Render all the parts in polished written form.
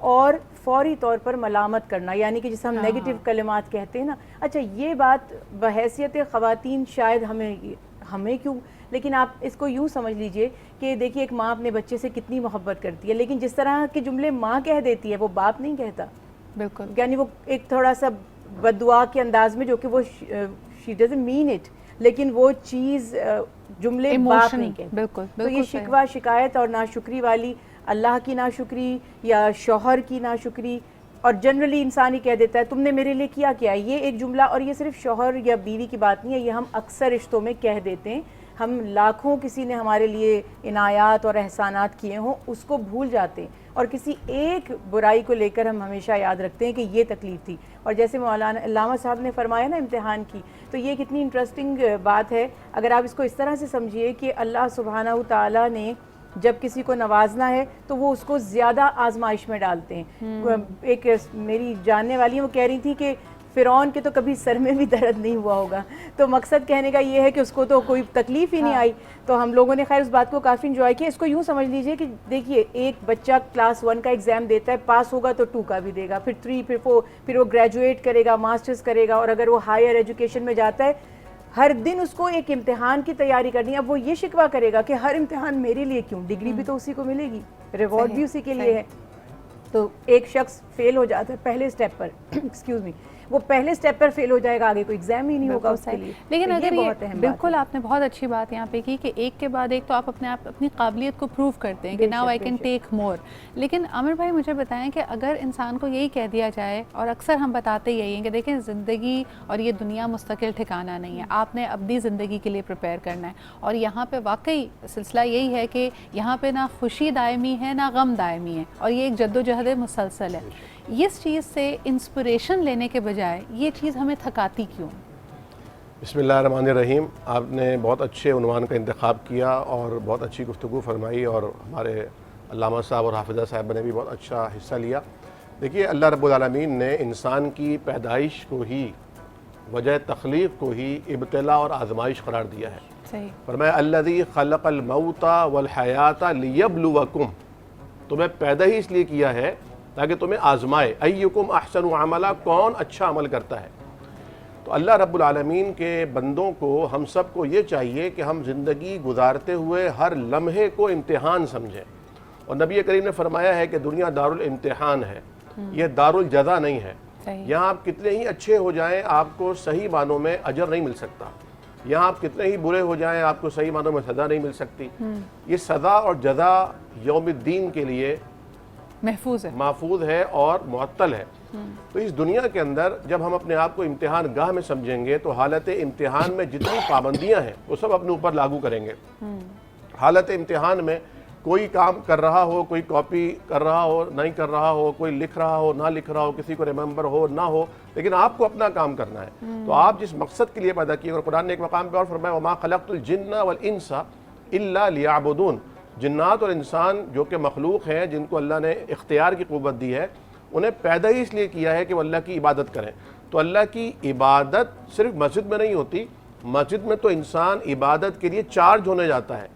اور فوری طور پر ملامت کرنا، یعنی کہ جسے ہم نیگیٹو کلمات کہتے ہیں نا. اچھا یہ بات بحیثیت خواتین شاید ہمیں کیوں، لیکن آپ اس کو یوں سمجھ لیجئے کہ دیکھیے ایک ماں اپنے بچے سے کتنی محبت کرتی ہے، لیکن جس طرح کے جملے ماں کہہ دیتی ہے وہ باپ نہیں کہتا. بالکل. یعنی وہ ایک تھوڑا سا بددعا کے انداز میں، جو کہ وہ she doesn't mean it، لیکن وہ چیز جملے باپ نہیں کہتے. بالکل. تو یہ شکوہ شکایت اور ناشکری والی، اللہ کی ناشکری یا شوہر کی ناشکری، اور جنرلی انسان ہی کہہ دیتا ہے تم نے میرے لیے کیا کیا ہے، یہ ایک جملہ. اور یہ صرف شوہر یا بیوی کی بات نہیں ہے، یہ ہم اکثر رشتوں میں کہہ دیتے ہیں. ہم لاکھوں کسی نے ہمارے لیے عنایات اور احسانات کیے ہوں، اس کو بھول جاتے ہیں، اور کسی ایک برائی کو لے کر ہم ہمیشہ یاد رکھتے ہیں کہ یہ تکلیف تھی. اور جیسے مولانا علامہ صاحب نے فرمایا نا امتحان کی، تو یہ کتنی انٹرسٹنگ بات ہے. اگر آپ اس کو اس طرح سے سمجھیے کہ اللہ سبحانہ تعالیٰ نے جب کسی کو نوازنا ہے تو وہ اس کو زیادہ آزمائش میں ڈالتے ہیں. ایک میری جاننے والی وہ کہہ رہی تھی کہ فرعون کے تو کبھی سر میں بھی درد نہیں ہوا ہوگا. تو مقصد کہنے کا یہ ہے کہ اس کو تو کوئی تکلیف ہی نہیں آئی. تو ہم لوگوں نے خیر اس بات کو کافی انجوائے کیا. اس کو یوں سمجھ لیجئے کہ دیکھیے ایک بچہ کلاس 1 کا ایگزام دیتا ہے، پاس ہوگا تو 2 کا بھی دے گا، پھر 3، پھر 4، پھر وہ گریجویٹ کرے گا، ماسٹرز کرے گا، اور اگر وہ ہائر ایجوکیشن میں جاتا ہے ہر دن اس کو ایک امتحان کی تیاری کرنی ہے. اب وہ یہ شکوہ کرے گا کہ ہر امتحان میرے لیے کیوں، ڈگری بھی تو اسی کو ملے گی، ریوارڈ بھی اسی کے لیے ہے. تو ایک شخص فیل ہو جاتا ہے پہلے سٹیپ پر، ایکسکیوز می، وہ پہلے سٹیپ پر فیل ہو جائے گا، آگے کوئی ایگزام ہی نہیں ہوگا اس کے لیے. لیکن اگر یہ بالکل آپ نے بہت اچھی بات یہاں پہ کی کہ ایک کے بعد ایک تو آپ اپنی قابلیت کو پروو کرتے ہیں کہ ناؤ آئی کین ٹیک مور. لیکن عامر بھائی مجھے بتائیں کہ اگر انسان کو یہی کہہ دیا جائے، اور اکثر ہم بتاتے یہی ہیں کہ دیکھیں زندگی اور یہ دنیا مستقل ٹھکانہ نہیں ہے، آپ نے اپنی زندگی کے لیے پریپیئر کرنا ہے. اور یہاں پہ واقعی سلسلہ یہی ہے کہ یہاں پہ نہ خوشی دائمی ہے نہ غم دائمی ہے، اور یہ ایک جد و جہد مسلسل ہے. اس چیز سے انسپریشن لینے کے بجائے یہ چیز ہمیں تھکاتی کیوں؟ بسم اللہ الرحمن الرحیم. آپ نے بہت اچھے عنوان کا انتخاب کیا اور بہت اچھی گفتگو فرمائی، اور ہمارے علامہ صاحب اور حافظہ صاحب نے بھی بہت اچھا حصہ لیا. دیکھیے اللہ رب العالمین نے انسان کی پیدائش کو ہی، وجہ تخلیق کو ہی ابتلا اور آزمائش قرار دیا ہے. صحیح. فرمایا الذی خلق الموت والحیات لیبلوکم، تمہیں پیدا ہی اس لیے کیا ہے تاکہ تمہیں آزمائے. ایکم احسن عملا، کون اچھا عمل کرتا ہے. تو اللہ رب العالمین کے بندوں کو، ہم سب کو یہ چاہیے کہ ہم زندگی گزارتے ہوئے ہر لمحے کو امتحان سمجھیں. اور نبی کریم نے فرمایا ہے کہ دنیا دار الامتحان ہے، یہ دار الجزا نہیں ہے. یہاں آپ کتنے ہی اچھے ہو جائیں آپ کو صحیح معنوں میں اجر نہیں مل سکتا. یہاں آپ کتنے ہی برے ہو جائیں آپ کو صحیح معنوں میں سزا نہیں مل سکتی. یہ سزا اور جزا یوم الدین کے لیے محفوظ ہے اور معطل ہے. تو اس دنیا کے اندر جب ہم اپنے آپ کو امتحان گاہ میں سمجھیں گے تو حالت امتحان میں جتنی پابندیاں ہیں وہ سب اپنے اوپر لاگو کریں گے. حالت امتحان میں کوئی کام کر رہا ہو، کوئی کاپی کر رہا ہو نہیں کر رہا ہو، کوئی لکھ رہا ہو نہ لکھ رہا ہو، کسی کو ریممبر ہو نہ ہو، لیکن آپ کو اپنا کام کرنا ہے. تو آپ جس مقصد کے لیے پیدا کیے، اور قرآن نے ایک مقام پہ اور فرمایا وما خلقت الجن والانس الا لیعبدون. جنات اور انسان جو کہ مخلوق ہیں جن کو اللہ نے اختیار کی قوت دی ہے، انہیں پیدا ہی اس لیے کیا ہے کہ وہ اللہ کی عبادت کریں. تو اللہ کی عبادت صرف مسجد میں نہیں ہوتی، مسجد میں تو انسان عبادت کے لیے چارج ہونے جاتا ہے.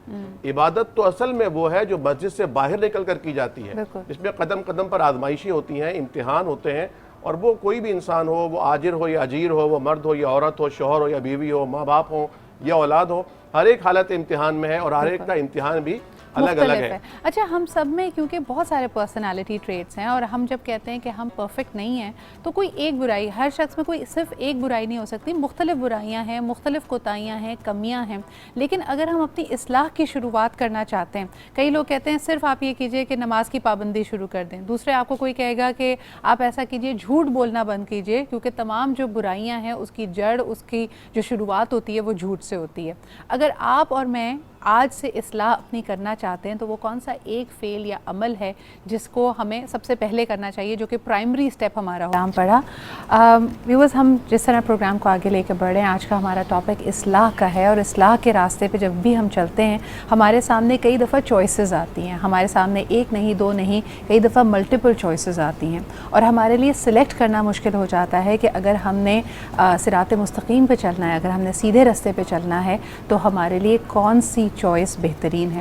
عبادت تو اصل میں وہ ہے جو مسجد سے باہر نکل کر کی جاتی ہے، اس میں قدم قدم پر آزمائشیں ہوتی ہیں، امتحان ہوتے ہیں. اور وہ کوئی بھی انسان ہو، وہ آجر ہو یا اجیر ہو، وہ مرد ہو یا عورت ہو، شوہر ہو یا بیوی ہو، ماں باپ ہو یا اولاد ہو، ہر ایک حالت امتحان میں ہے، اور ہر ایک کا امتحان بھی الگ الگ ہے. اچھا ہم سب میں کیونکہ بہت سارے پرسنالٹی ٹریٹس ہیں، اور ہم جب کہتے ہیں کہ ہم پرفیکٹ نہیں ہیں تو کوئی ایک برائی، ہر شخص میں کوئی صرف ایک برائی نہیں ہو سکتی، مختلف برائیاں ہیں، مختلف کوتاہیاں ہیں، کمیاں ہیں. لیکن اگر ہم اپنی اصلاح کی شروعات کرنا چاہتے ہیں، کئی لوگ کہتے ہیں صرف آپ یہ کیجئے کہ نماز کی پابندی شروع کر دیں، دوسرے آپ کو کوئی کہے گا کہ آپ ایسا کیجئے جھوٹ بولنا بند کیجئے، کیونکہ تمام جو برائیاں ہیں اس کی جڑ، اس کی جو شروعات ہوتی ہے وہ جھوٹ سے ہوتی ہے. اگر آپ اور میں آج سے اصلاح اپنی کرنا چاہتے ہیں تو وہ کون سا ایک فعل یا عمل ہے جس کو ہمیں سب سے پہلے کرنا چاہیے، جو کہ پرائمری سٹیپ ہمارا کام پڑا. ویورز، ہم جس طرح پروگرام کو آگے لے کے بڑھ رہے ہیں، آج کا ہمارا ٹاپک اصلاح کا ہے، اور اصلاح کے راستے پہ جب بھی ہم چلتے ہیں ہمارے سامنے کئی دفعہ چوائسز آتی ہیں. ہمارے سامنے ایک نہیں، دو نہیں، کئی دفعہ ملٹیپل چوائسز آتی ہیں، اور ہمارے لیے سلیکٹ کرنا مشکل ہو جاتا ہے کہ اگر ہم نے صراط مستقیم پہ چلنا ہے، اگر ہم نے سیدھے راستے پہ چلنا ہے تو ہمارے لیے کون سی چوائس بہترین ہے.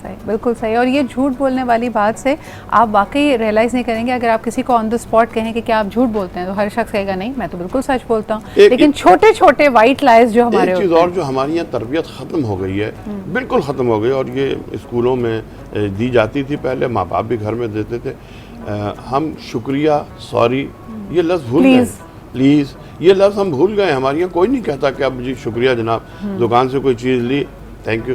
صحیح, بالکل صحیح. اور یہ جھوٹ بولنے والی بات سے آپ واقعی ریئلائز نہیں کریں گے. اگر آپ کسی کو آن دا اسپاٹ کہیں کہ کیا آپ جھوٹ بولتے ہیں تو ہر شخص کہے گا نہیں میں تو بالکل سچ بولتا ہوں. لیکن چھوٹے چھوٹے وائٹ لائز جو ہمارے ایک چیز اور جو ہماری یہاں تربیت ختم ہو گئی ہے, بالکل ختم ہو گئی, اور یہ اسکولوں میں دی جاتی تھی پہلے, ماں باپ بھی گھر میں دیتے تھے, ہم شکریہ, سوری, یہ لفظ بھول گئے. پلیز یہ لفظ ہم بھول گئے. ہمارے یہاں کوئی نہیں کہتا کہ اب جی شکریہ جناب, دکان سے کوئی چیز لی تھینک یو,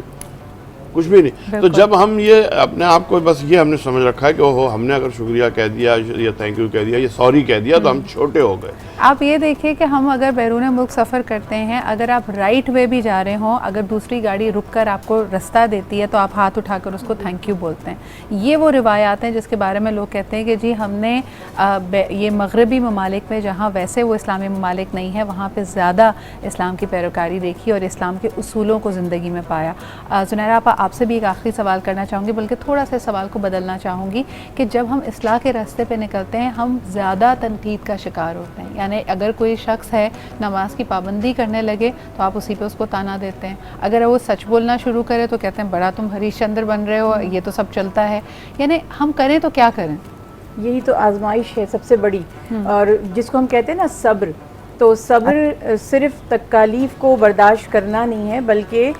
کچھ بھی نہیں. تو جب ہم یہ اپنے آپ کو بس یہ ہم نے سمجھ رکھا ہے کہ اوہو ہم نے اگر شکریہ کہہ دیا یا تھینک یو کہہ دیا یا سوری کہہ دیا تو ہم چھوٹے ہو گئے. آپ یہ دیکھیں کہ ہم اگر بیرون ملک سفر کرتے ہیں, اگر آپ رائٹ وے بھی جا رہے ہوں, اگر دوسری گاڑی رک کر آپ کو رستہ دیتی ہے تو آپ ہاتھ اٹھا کر اس کو تھینک یو بولتے ہیں. یہ وہ روایات ہیں جس کے بارے میں لوگ کہتے ہیں کہ جی ہم نے یہ مغربی ممالک میں جہاں ویسے وہ اسلامی ممالک نہیں ہے وہاں پہ زیادہ اسلام کی پیروکاری دیکھی اور اسلام کے اصولوں کو زندگی میں پایا. زنیرہ آپ سے بھی ایک آخری سوال کرنا چاہوں گی, بلکہ تھوڑا سا سوال کو بدلنا چاہوں گی کہ جب ہم اصلاح کے راستے پہ نکلتے ہیں ہم زیادہ تنقید کا شکار ہوتے ہیں. یعنی اگر کوئی شخص ہے نماز کی پابندی کرنے لگے تو آپ اسی پہ اس کو تانا دیتے ہیں, اگر وہ سچ بولنا شروع کرے تو کہتے ہیں بڑا تم ہریش چندر بن رہے ہو, یہ تو سب چلتا ہے. یعنی ہم کریں تو کیا کریں؟ یہی تو آزمائش ہے سب سے بڑی, اور جس کو ہم کہتے ہیں نا صبر, تو صبر صرف تکالیف کو برداشت کرنا نہیں ہے بلکہ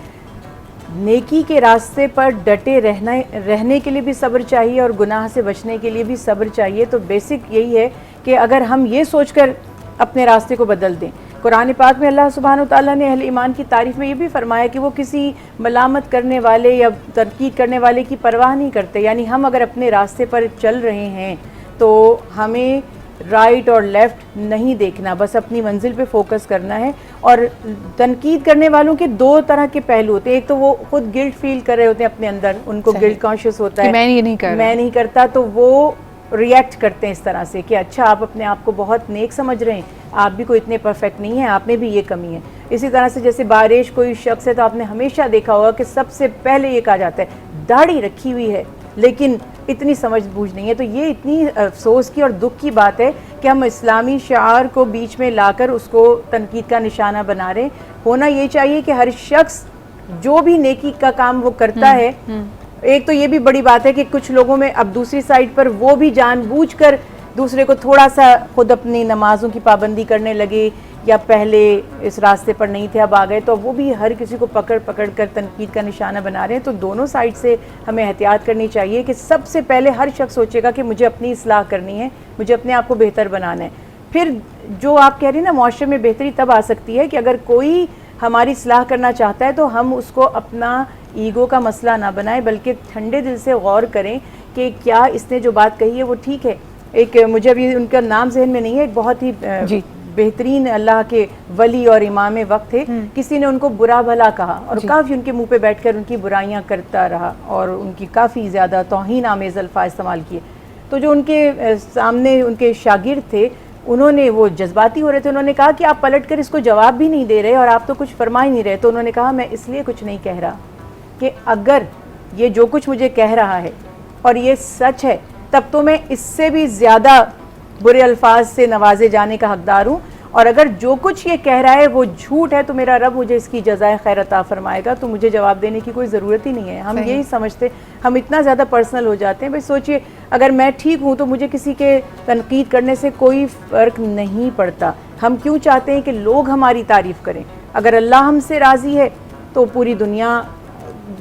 نیکی کے راستے پر ڈٹے رہنے کے لیے بھی صبر چاہیے اور گناہ سے بچنے کے لیے بھی صبر چاہیے. تو بیسک یہی ہے کہ اگر ہم یہ سوچ کر اپنے راستے کو بدل دیں. قرآن پاک میں اللہ سبحانہ وتعالیٰ نے اہل ایمان کی تعریف میں یہ بھی فرمایا کہ وہ کسی ملامت کرنے والے یا تنقید کرنے والے کی پرواہ نہیں کرتے. یعنی ہم اگر اپنے راستے پر چل رہے ہیں تو ہمیں رائٹ اور لیفٹ نہیں دیکھنا, بس اپنی منزل پہ فوکس کرنا ہے. اور تنقید کرنے والوں کے دو طرح کے پہلو ہوتے ہیں. ایک تو وہ خود گلٹ فیل کر رہے ہوتے ہیں اپنے اندر, ان کو گلٹ کانشیس ہوتا ہے میں یہ نہیں کرتا, تو وہ ریئیکٹ کرتے ہیں اس طرح سے کہ اچھا آپ اپنے آپ کو بہت نیک سمجھ رہے ہیں, آپ بھی کوئی اتنے پرفیکٹ نہیں ہیں, آپ میں بھی یہ کمی ہے. اسی طرح سے جیسے بارش کوئی شخص ہے تو آپ نے ہمیشہ دیکھا ہوگا کہ سب سے پہلے یہ کہا جاتا ہے داڑھی رکھی ہوئی ہے لیکن اتنی سمجھ بوجھ نہیں ہے. تو یہ اتنی افسوس کی اور دکھ کی بات ہے کہ ہم اسلامی شعار کو بیچ میں لا کر اس کو تنقید کا نشانہ بنا رہے ہیں. ہونا یہ چاہیے کہ ہر شخص جو بھی نیکی کا کام وہ کرتا ہے, ایک تو یہ بھی بڑی بات ہے کہ کچھ لوگوں میں اب دوسری سائڈ پر وہ بھی جان بوجھ کر دوسرے کو تھوڑا سا خود اپنی نمازوں کی پابندی کرنے لگے, یا پہلے اس راستے پر نہیں تھے اب آ گئے, تو وہ بھی ہر کسی کو پکڑ کر تنقید کا نشانہ بنا رہے ہیں. تو دونوں سائڈ سے ہمیں احتیاط کرنی چاہیے کہ سب سے پہلے ہر شخص سوچے گا کہ مجھے اپنی اصلاح کرنی ہے, مجھے اپنے آپ کو بہتر بنانا ہے. پھر جو آپ کہہ رہی ہیں نا معاشرے میں بہتری تب آ سکتی ہے کہ اگر کوئی ہماری اصلاح کرنا چاہتا ہے تو ہم اس کو اپنا ایگو کا مسئلہ نہ بنائیں بلکہ ٹھنڈے دل سے غور کریں کہ کیا اس نے جو بات کہی ہے وہ ٹھیک ہے. ایک مجھے ابھی ان کا نام ذہن میں نہیں ہے, ایک بہت ہی بہترین اللہ کے ولی اور امام وقت تھے, کسی نے ان کو برا بھلا کہا اور کافی ان کے منہ پہ بیٹھ کر ان کی برائیاں کرتا رہا اور ان کی کافی زیادہ توہین آمیز الفاظ استعمال کیے. تو جو ان کے سامنے ان کے شاگرد تھے انہوں نے, وہ جذباتی ہو رہے تھے, انہوں نے کہا کہ آپ پلٹ کر اس کو جواب بھی نہیں دے رہے اور آپ تو کچھ فرما ہی نہیں رہے. تو انہوں نے کہا میں اس لیے کچھ نہیں کہہ رہا کہ اگر یہ جو کچھ مجھے کہہ رہا ہے اور یہ سچ ہے تب تو میں اس سے بھی زیادہ برے الفاظ سے نوازے جانے کا حقدار ہوں, اور اگر جو کچھ یہ کہہ رہا ہے وہ جھوٹ ہے تو میرا رب مجھے اس کی جزائے خیر عطا فرمائے گا, تو مجھے جواب دینے کی کوئی ضرورت ہی نہیں ہے. ہم یہی سمجھتے, ہم اتنا زیادہ پرسنل ہو جاتے ہیں. بھائی سوچئے اگر میں ٹھیک ہوں تو مجھے کسی کے تنقید کرنے سے کوئی فرق نہیں پڑتا. ہم کیوں چاہتے ہیں کہ لوگ ہماری تعریف کریں؟ اگر اللہ ہم سے راضی ہے تو پوری دنیا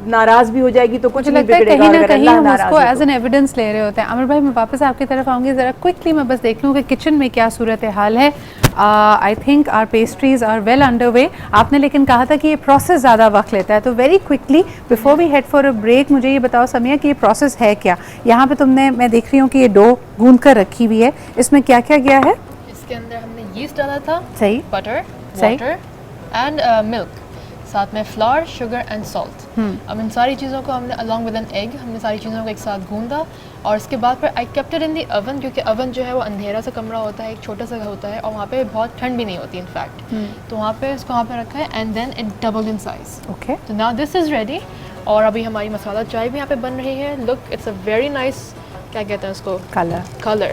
ناراض بھی ہو جائے گی تو کچھ نہیں بگڑے گا. کہیں نہ کہیں ہم اس کو ایز این ایویڈنس لے رہے ہوتے ہیں. عامر بھائی میں واپس آپ کی طرف آؤں گی, ذرا کوئکلی میں بس دیکھ لوں کہ کچن میں کیا صورتحال ہے. I think our pastries are well under way. آپ نے لیکن کہا تھا کہ یہ پروسیس زیادہ وقت لیتا ہے, تو very quickly before we head for a break مجھے یہ بتاؤ سمیہ کہ یہ پروسیس ہے کیا. یہاں پہ تم نے, میں دیکھ رہی ہوں کہ یہ ڈو گوندھ کر رکھی ہوئی ہے, اس میں کیا کیا گیا ہے؟ اس کے اندر ہم نے یسٹ ڈالا تھا, صحیح, بٹر, صحیح, واٹر اینڈ ملک, ساتھ میں فلاور, شوگر اینڈ سالٹ. اب ان ساری چیزوں کو ہم نے along with an egg ہم نے ساری چیزوں کو ایک ساتھ گھوندا, اور اس کے بعد پھر I kept it in the oven, کیونکہ اوون جو ہے وہ اندھیرا سا کمرہ ہوتا ہے, ایک چھوٹا سا ہوتا ہے, اور وہاں پہ بہت ٹھنڈ بھی نہیں ہوتی انفیکٹ. تو وہاں پہ اس کو وہاں پہ رکھا ہے and then it doubled in size. Okay, تو now this is ready. اور ابھی ہماری مسالہ چائے بھی یہاں پہ بن رہی ہے. لک اٹس اے ویری نائس, کیا کہتے ہیں اس کو, colour. Colour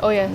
Oh yes।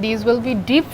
These will be deep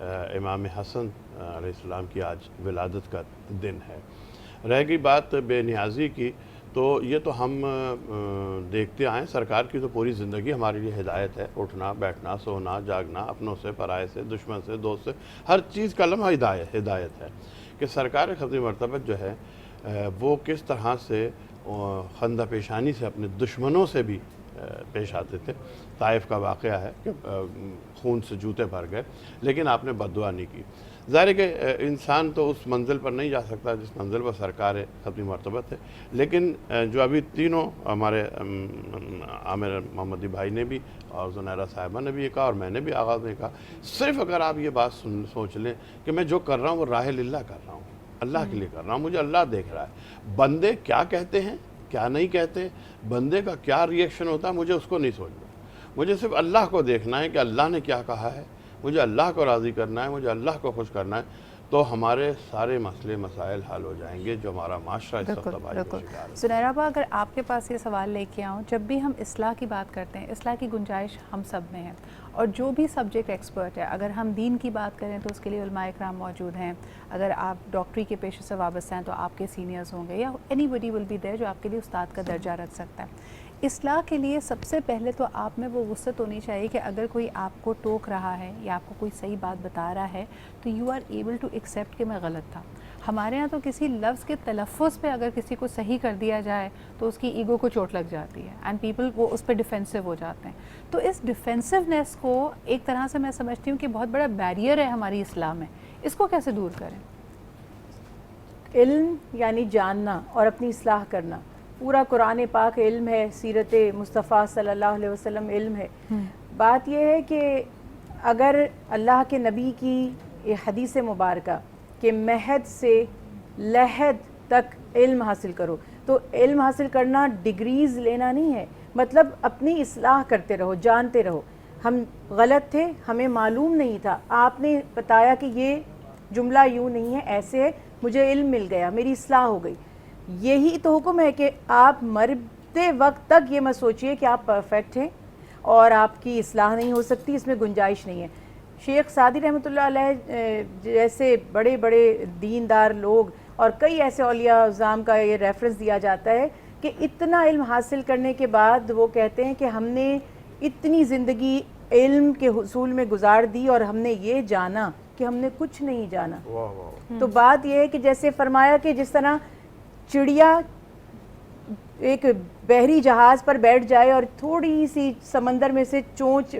امام حسن علیہ السلام کی آج ولادت کا دن ہے۔ رہ گئی بات بے نیازی کی، تو یہ تو ہم دیکھتے آئیں، سرکار کی تو پوری زندگی ہمارے لیے ہدایت ہے، اٹھنا بیٹھنا سونا جاگنا، اپنوں سے پرائے سے دشمن سے دوست سے، ہر چیز کا لمحہ ہدایت ہے کہ سرکار خطی مرتبت جو ہے وہ کس طرح سے خندہ پیشانی سے اپنے دشمنوں سے بھی پیش آتے تھے۔ طائف کا واقعہ ہے کہ خون سے جوتے بھر گئے، لیکن آپ نے بد دعا نہیں کی۔ ظاہر ہے کہ انسان تو اس منزل پر نہیں جا سکتا جس منزل پر سرکار ختم مرتبت ہے، لیکن جو ابھی تینوں ہمارے عامر محمدی بھائی نے بھی اور زنیرہ صاحبہ نے بھی یہ کہا اور میں نے بھی آغاز میں کہا، صرف اگر آپ یہ بات سوچ لیں کہ میں جو کر رہا ہوں وہ راہ للہ کر رہا ہوں، اللہ کے لیے کر رہا ہوں، مجھے اللہ دیکھ رہا ہے، بندے کیا کہتے ہیں کیا نہیں کہتے، بندے کا کیا ری ایکشن ہوتا ہے مجھے اس کو نہیں سوچنا، مجھے صرف اللہ کو دیکھنا ہے کہ اللہ نے کیا کہا ہے، مجھے اللہ کو راضی کرنا ہے، مجھے اللہ کو خوش کرنا ہے، تو ہمارے سارے مسئلے مسائل حل ہو جائیں گے جو ہمارا معاشرہ اس وقت تباہی کا شکار ہے۔ زنیرہ با، اگر آپ کے پاس یہ سوال لے کے آؤں، جب بھی ہم اصلاح کی بات کرتے ہیں، اصلاح کی گنجائش ہم سب میں ہے، اور جو بھی سبجیکٹ ایکسپرٹ ہے، اگر ہم دین کی بات کریں تو اس کے لیے علماء اکرام موجود ہیں، اگر آپ ڈاکٹری کے پیشے سے وابستہ ہیں تو آپ کے سینئرز ہوں گے، یا any body will be there جو آپ کے لیے استاد کا درجہ رکھ سکتا ہے۔ اصلاح کے لیے سب سے پہلے تو آپ میں وہ وسعت ہونی چاہیے کہ اگر کوئی آپ کو ٹوک رہا ہے یا آپ کو کوئی صحیح بات بتا رہا ہے تو you are able to accept کہ میں غلط تھا۔ ہمارے ہاں تو کسی لفظ کے تلفظ پہ اگر کسی کو صحیح کر دیا جائے تو اس کی ایگو کو چوٹ لگ جاتی ہے، اینڈ پیپل وہ اس پہ ڈیفینسو ہو جاتے ہیں۔ تو اس ڈیفینسونیس کو ایک طرح سے میں سمجھتی ہوں کہ بہت بڑا بیریئر ہے ہماری اصلاح میں، اس کو کیسے دور کریں؟ علم یعنی جاننا اور اپنی اصلاح کرنا، پورا قرآن پاک علم ہے، سیرت مصطفیٰ صلی اللہ علیہ وسلم علم ہے۔ بات یہ ہے کہ اگر اللہ کے نبی کی یہ حدیث مبارکہ کہ مہد سے لحد تک علم حاصل کرو، تو علم حاصل کرنا ڈگریز لینا نہیں ہے، مطلب اپنی اصلاح کرتے رہو، جانتے رہو۔ ہم غلط تھے، ہمیں معلوم نہیں تھا، آپ نے بتایا کہ یہ جملہ یوں نہیں ہے، ایسے ہے، مجھے علم مل گیا، میری اصلاح ہو گئی۔ یہی تو حکم ہے کہ آپ مرتے وقت تک یہ مت سوچئے کہ آپ پرفیکٹ ہیں اور آپ کی اصلاح نہیں ہو سکتی، اس میں گنجائش نہیں ہے۔ شیخ سعدی رحمۃ اللہ علیہ جیسے بڑے بڑے دیندار لوگ اور کئی ایسے اولیاء اعظام کا یہ ریفرنس دیا جاتا ہے کہ اتنا علم حاصل کرنے کے بعد وہ کہتے ہیں کہ ہم نے اتنی زندگی علم کے حصول میں گزار دی اور ہم نے یہ جانا کہ ہم نے کچھ نہیں جانا۔ تو بات یہ ہے کہ جیسے فرمایا کہ جس طرح چڑیا ایک بحری جہاز پر بیٹھ جائے اور تھوڑی سی سمندر میں سے چونچ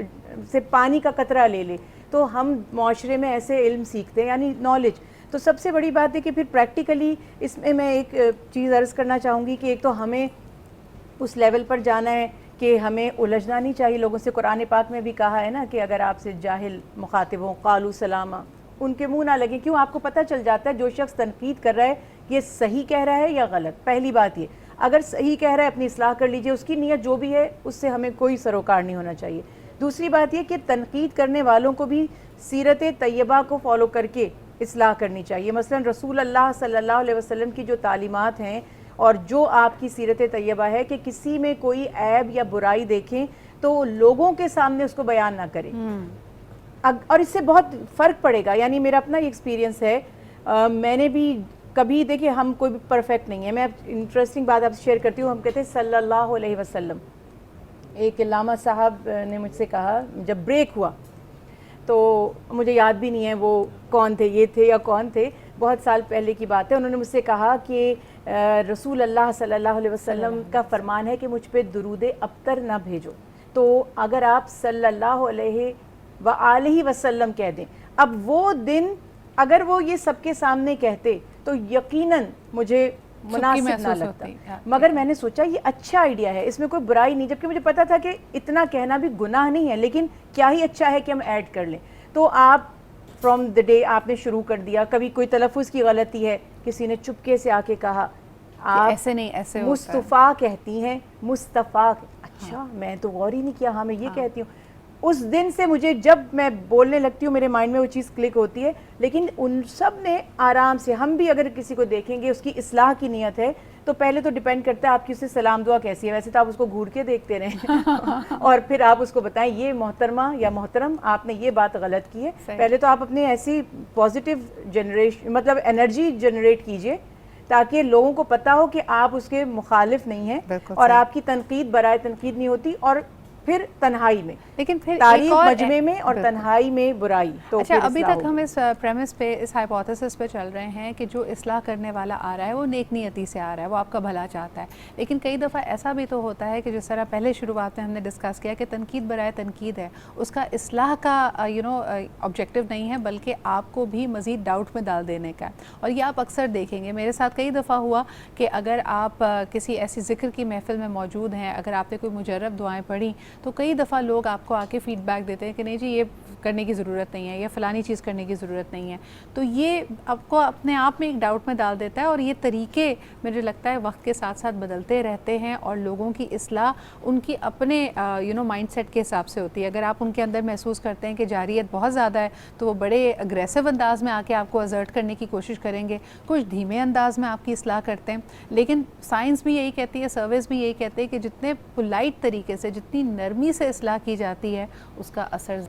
سے پانی کا قطرہ لے لے، تو ہم معاشرے میں ایسے علم سیکھتے ہیں، یعنی نالج۔ تو سب سے بڑی بات ہے کہ پھر پریکٹیکلی اس میں ایک چیز عرض کرنا چاہوں گی کہ ایک تو ہمیں اس لیول پر جانا ہے کہ ہمیں الجھنا نہیں چاہیے لوگوں سے۔ قرآن پاک میں بھی کہا ہے نا کہ اگر آپ سے جاہل مخاطب ہوں قالوا سلاما، ان کے منہ نہ لگے، کیوں؟ آپ کو پتہ چل جاتا ہے جو شخص تنقید کر رہا ہے یہ صحیح کہہ رہا ہے یا غلط۔ پہلی بات یہ، اگر صحیح کہہ رہا ہے اپنی اصلاح کر لیجئے، اس کی نیت جو بھی ہے اس سے ہمیں کوئی سروکار نہیں ہونا چاہیے۔ دوسری بات یہ کہ تنقید کرنے والوں کو بھی سیرت طیبہ کو فالو کر کے اصلاح کرنی چاہیے۔ مثلا رسول اللہ صلی اللہ علیہ وسلم کی جو تعلیمات ہیں اور جو آپ کی سیرت طیبہ ہے کہ کسی میں کوئی عیب یا برائی دیکھیں تو لوگوں کے سامنے اس کو بیان نہ کریں، اور اس سے بہت فرق پڑے گا۔ یعنی میرا اپنا ایکسپیرینس ہے، میں نے بھی کبھی دیکھیں ہم کوئی بھی پرفیکٹ نہیں ہے۔ میں انٹرسٹنگ بات آپ سے شیئر کرتی ہوں، ہم کہتے ہیں صلی اللہ علیہ وسلم۔ ایک علامہ صاحب نے مجھ سے کہا جب بریک ہوا، تو مجھے یاد بھی نہیں ہے وہ کون تھے، یہ تھے یا کون تھے، بہت سال پہلے کی بات ہے۔ انہوں نے مجھ سے کہا کہ رسول اللہ صلی اللہ علیہ وسلم کا فرمان ہے کہ مجھ پہ درود ابتر نہ بھیجو، تو اگر آپ صلی اللہ علیہ وآلہ وسلم کہہ دیں۔ اب وہ دن اگر وہ یہ سب کے سامنے کہتے تو یقیناً مجھے مناسب نہ لگتا، مگر میں نے سوچا یہ اچھا آئیڈیا ہے، اس میں کوئی برائی نہیں، جبکہ مجھے پتا تھا کہ اتنا کہنا بھی گناہ نہیں ہے، لیکن کیا ہی اچھا ہے کہ ہم ایڈ کر لیں۔ تو آپ فرام دا ڈے آپ نے شروع کر دیا، کبھی کوئی تلفظ کی غلطی ہے، کسی نے چپکے سے آ کے کہا آپ ایسے نہیں، ایسے مصطفیٰ کہتی ہیں، مصطفیٰ، اچھا میں تو غور ہی نہیں کیا، ہاں میں یہ کہتی ہوں۔ اس دن سے مجھے جب میں بولنے لگتی ہوں میرے مائنڈ میں وہ چیز کلک ہوتی ہے، لیکن ان سب نے آرام سے، ہم بھی اگر کسی کو دیکھیں گے اس کی اصلاح کی نیت ہے تو پہلے تو ڈیپینڈ کرتا ہے آپ کی اس سے سلام دعا کیسی ہے. ویسے تو آپ اس کو گھور کے دیکھتے رہیں اور پھر آپ اس کو بتائیں یہ محترمہ یا محترم آپ نے یہ بات غلط کی ہے. پہلے تو آپ اپنے ایسی پازیٹیو جنریشن مطلب انرجی جنریٹ کیجئے تاکہ لوگوں کو پتا ہو کہ آپ اس کے مخالف نہیں ہیں اور آپ کی تنقید برائے تنقید نہیں ہوتی. اور پھر تنہائی میں لیکن پھر تعریف مجمع میں اور تنہائی میں برائی. تو اچھا ابھی تک ہم اس پریمس پہ اس ہائپوتھیسس پہ چل رہے ہیں کہ جو اصلاح کرنے والا آ رہا ہے وہ نیک نیتی سے آ رہا ہے, وہ آپ کا بھلا چاہتا ہے. لیکن کئی دفعہ ایسا بھی تو ہوتا ہے کہ جس طرح پہلے شروعات میں ہم نے ڈسکس کیا کہ تنقید برائے تنقید ہے, اس کا اصلاح کا آبجیکٹیو نہیں ہے بلکہ آپ کو بھی مزید ڈاؤٹ میں ڈال دینے کا ہے. اور یہ آپ اکثر دیکھیں گے, میرے ساتھ کئی دفعہ ہوا کہ اگر آپ کسی ایسی ذکر کی محفل میں موجود ہیں, اگر آپ نے کوئی مجرب دعائیں پڑھی تو کئی دفعہ لوگ آپ کو آ کے فیڈ بیک دیتے ہیں کہ نہیں جی یہ کرنے کی ضرورت نہیں ہے یا فلانی چیز کرنے کی ضرورت نہیں ہے. تو یہ آپ کو اپنے آپ میں ایک ڈاؤٹ میں ڈال دیتا ہے, اور یہ طریقے مجھے لگتا ہے وقت کے ساتھ ساتھ بدلتے رہتے ہیں اور لوگوں کی اصلاح ان کی اپنے مائنڈ سیٹ کے حساب سے ہوتی ہے. اگر آپ ان کے اندر محسوس کرتے ہیں کہ جاریت بہت زیادہ ہے تو وہ بڑے اگریسو انداز میں آ کے آپ کو ازرٹ کرنے کی کوشش کریں گے, کچھ دھیمے انداز میں آپ کی اصلاح کرتے ہیں. لیکن سائنس بھی یہی کہتی ہے, سروس بھی یہی کہتے ہیں کہ جتنے پولائٹ طریقے سے, جتنی نرمی سے اصلاح کی جاتی ہے اس کا اثر.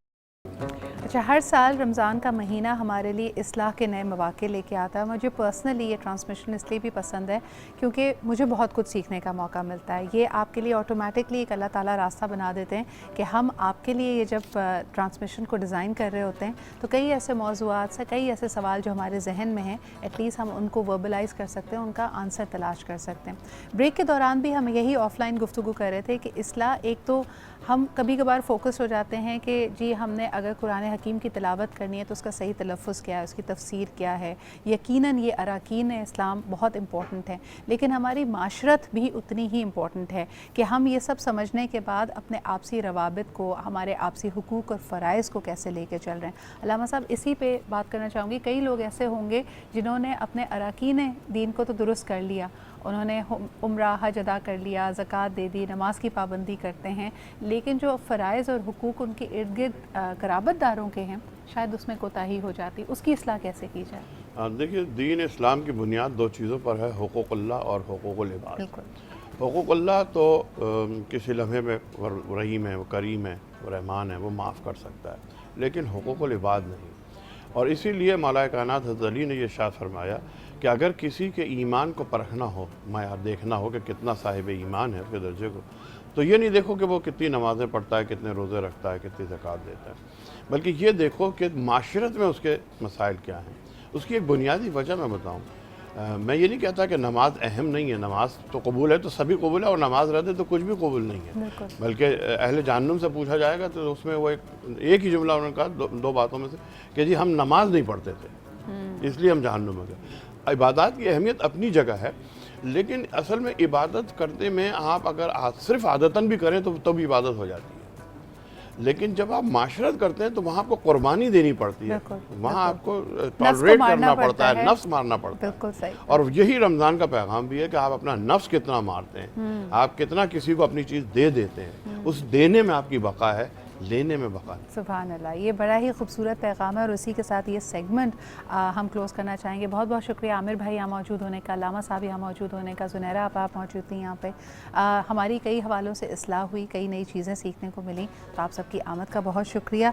اچھا, ہر سال رمضان کا مہینہ ہمارے لیے اصلاح کے نئے مواقع لے کے آتا ہے. مجھے پرسنلی یہ ٹرانسمیشن اس لیے بھی پسند ہے کیونکہ مجھے بہت کچھ سیکھنے کا موقع ملتا ہے. یہ آپ کے لیے آٹومیٹکلی ایک اللہ تعالیٰ راستہ بنا دیتے ہیں کہ ہم آپ کے لیے یہ جب ٹرانسمیشن کو ڈیزائن کر رہے ہوتے ہیں تو کئی ایسے موضوعات سے, کئی ایسے سوال جو ہمارے ذہن میں ہیں, ایٹ لیسٹ ہم ان کو وربلائز کر سکتے ہیں, ان کا آنسر تلاش کر سکتے ہیں. بریک کے دوران بھی ہم یہی آف لائن گفتگو کر رہے تھے کہ اصلاح, ایک تو ہم کبھی کبھار فوکس ہو جاتے ہیں کہ جی ہم نے اگر قرآن حکیم کی تلاوت کرنی ہے تو اس کا صحیح تلفظ کیا ہے, اس کی تفسیر کیا ہے. یقیناً یہ اراکین اسلام بہت امپورٹنٹ ہیں, لیکن ہماری معاشرت بھی اتنی ہی امپورٹنٹ ہے کہ ہم یہ سب سمجھنے کے بعد اپنے آپسی روابط کو, ہمارے آپسی حقوق اور فرائض کو کیسے لے کے چل رہے ہیں. علامہ صاحب اسی پہ بات کرنا چاہوں گی. کئی لوگ ایسے ہوں گے جنہوں نے اپنے اراکین دین کو تو درست کر لیا, انہوں نے عمرہ حج ادا کر لیا, زکوٰۃ دے دی, نماز کی پابندی کرتے ہیں, لیکن جو فرائض اور حقوق ان کے ارد گرد قرابت داروں کے ہیں شاید اس میں کوتاہی ہو جاتی. اس کی اصلاح کیسے کی جائے؟ دیکھیے, دین اسلام کی بنیاد دو چیزوں پر ہے, حقوق اللہ اور حقوق العباد. حقوق اللہ تو کسی لمحے میں رحیم ہے, وہ کریم ہے, وہ رحمان ہے, وہ معاف کر سکتا ہے, لیکن حقوق العباد نہیں. اور اسی لیے مولا کائنات حضرت علی نے یہ ارشاد فرمایا کہ اگر کسی کے ایمان کو پرکھنا ہو, معیار دیکھنا ہو کہ کتنا صاحب ایمان ہے, اس کے درجے کو, تو یہ نہیں دیکھو کہ وہ کتنی نمازیں پڑھتا ہے, کتنے روزے رکھتا ہے, کتنی زکوٰۃ دیتا ہے, بلکہ یہ دیکھو کہ معاشرت میں اس کے مسائل کیا ہیں. اس کی ایک بنیادی وجہ میں بتاؤں, میں یہ نہیں کہتا کہ نماز اہم نہیں ہے, نماز تو قبول ہے تو سبھی قبول ہے, اور نماز رہتے تو کچھ بھی قبول نہیں ہے. بلکہ اہل جہنم سے پوچھا جائے گا تو اس میں وہ ایک ہی جملہ انہوں نے کہا, دو باتوں میں سے, کہ جی ہم نماز نہیں پڑھتے تھے اس لیے ہم جہنم میں گئے. عبادات کی اہمیت اپنی جگہ ہے, لیکن اصل میں عبادت کرتے میں آپ اگر صرف عادتاً بھی کریں تو بھی عبادت ہو جاتی ہے. لیکن جب آپ معاشرت کرتے ہیں تو وہاں آپ کو قربانی دینی پڑتی ہے, وہاں آپ کو ٹالریٹ کرنا پڑتا ہے, نفس مارنا پڑتا ہے. اور یہی رمضان کا پیغام بھی ہے کہ آپ اپنا نفس کتنا مارتے ہیں, آپ کتنا کسی کو اپنی چیز دے دیتے ہیں. اس دینے میں آپ کی بقا ہے, لینے میں بقا ہے. سبحان اللہ, یہ بڑا ہی خوبصورت پیغام ہے, اور اسی کے ساتھ یہ سیگمنٹ ہم کلوز کرنا چاہیں گے. بہت بہت شکریہ عامر بھائی یہاں موجود ہونے کا, علامہ صاحب یہاں موجود ہونے کا, زنیرہ آپ موجود تھیں یہاں پہ. ہماری کئی حوالوں سے اصلاح ہوئی, کئی نئی چیزیں سیکھنے کو ملی, تو آپ سب کی آمد کا بہت شکریہ.